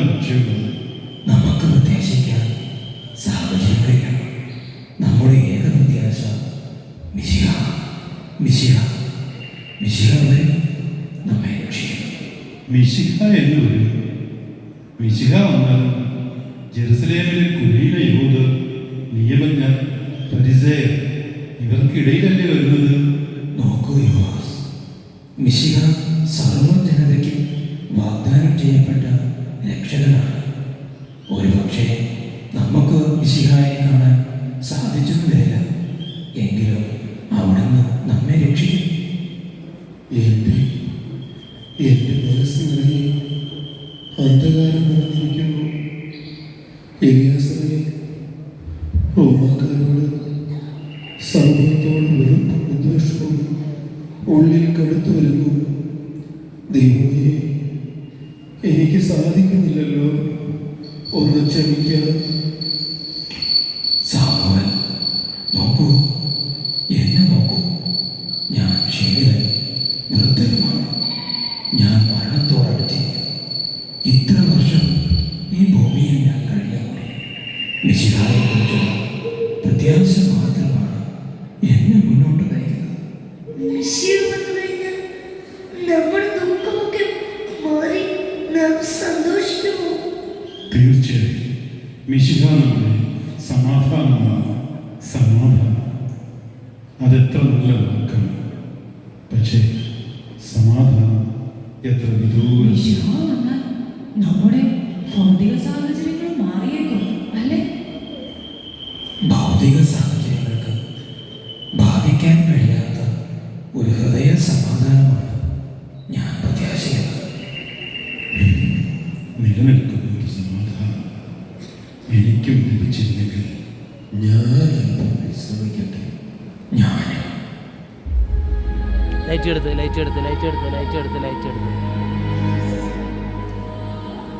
ലക്ഷ്യമുള്ളത്. നമുക്ക് പ്രത്യാശിക്കാൻ സാഹചര്യങ്ങളില്ല. നമ്മുടെ ഏക പ്രത്യാശ മിശിഹ. മിശിഹ മിശിഹ വരും, നമ്മെ രക്ഷിക്കും. മിശിഹ എന്ന് വരും. മിശിഹ വന്നാൽ ജെറുസലേമിലെ കുലീന യഹൂദർ, നിയമജ്ഞർ, ഫരിസേയർ ഇവർക്കിടയിലല്ലേ വരുന്നത്? നോക്കൂ യോഹാസ്, മിശിഹ സർവ്വജനതയ്ക്കും വാഗ്ദാനം ചെയ്യപ്പെട്ട രക്ഷകനാണ്. ഒരുപക്ഷെ നമുക്ക് മിശിഹായെ കാണാൻ സാധിച്ചെന്ന് വരില്ല, എങ്കിലും അവിടുന്ന് നമ്മെ രക്ഷിക്കും. എൻ്റെ മനസ്സ് നിറയെ അന്ധകാരം നിറഞ്ഞിരിക്കുന്നു. എലിയാസറെ, റോമാക്കാരോട് സമൂഹത്തോട് വെറുപ്പും വിദ്വേഷവും ഉള്ളിൽ കടുത്തു വരുന്നു. ദൈവമേ, എനിക്ക് സാധിക്കുന്നില്ലല്ലോ, ഒന്ന് ക്ഷമിക്കാൻ. സാമുവൽ, നോക്കൂ, എന്നെ നോക്കൂ. ഞാൻ ക്ഷീണിതൻ, നിർദ്ധനുമാണ്. ഞാൻ മരണത്തോടടുത്തിരിക്കുന്നു. ഇത്ര വർഷം ഈ ഭൂമിയിൽ ഞാൻ കഴിയുമ്പോൾ മിശിഹായെക്കുറിച്ചുള്ള പ്രത്യാശ മാത്രമാണ് എന്നെ മുന്നോട്ട് നയിക്കുന്നത്. മിശിഹ വന്നു കഴിഞ്ഞാൽ നമ്മുടെ ദുഃഖമൊക്കെ മാറി നാം സന്തോഷിക്കുമോ? തീർച്ചയായും മിശിഹ നമ്മുടെ സമാധാനമാണ്. സമാധാനം അതെത്ര നല്ല വാക്കാണ്. പക്ഷേ സമാധാനം എത്ര വിദൂര. മിശിഹ വന്നാൽ നമ്മുടെ ഭൗതിക സാഹചര്യങ്ങൾ മാറിയേക്കും, അല്ലേ? ഭൗതിക സാഹചര്യങ്ങൾക്ക് ബാധിക്കാൻ കഴിയാത്ത ഒരു ഹൃദയ സമാധാനമാണ് ഞാൻ പ്രത്യാശിക്കുന്നത്. നിലനിൽക്കുന്ന ഒരു സമാധാനം എനിക്കും ലഭിച്ചില്ലെങ്കിൽ ഞാൻ അല്പം വിശ്രമിക്കട്ടെ. ഞാൻ ലൈറ്റ് എടുത്ത്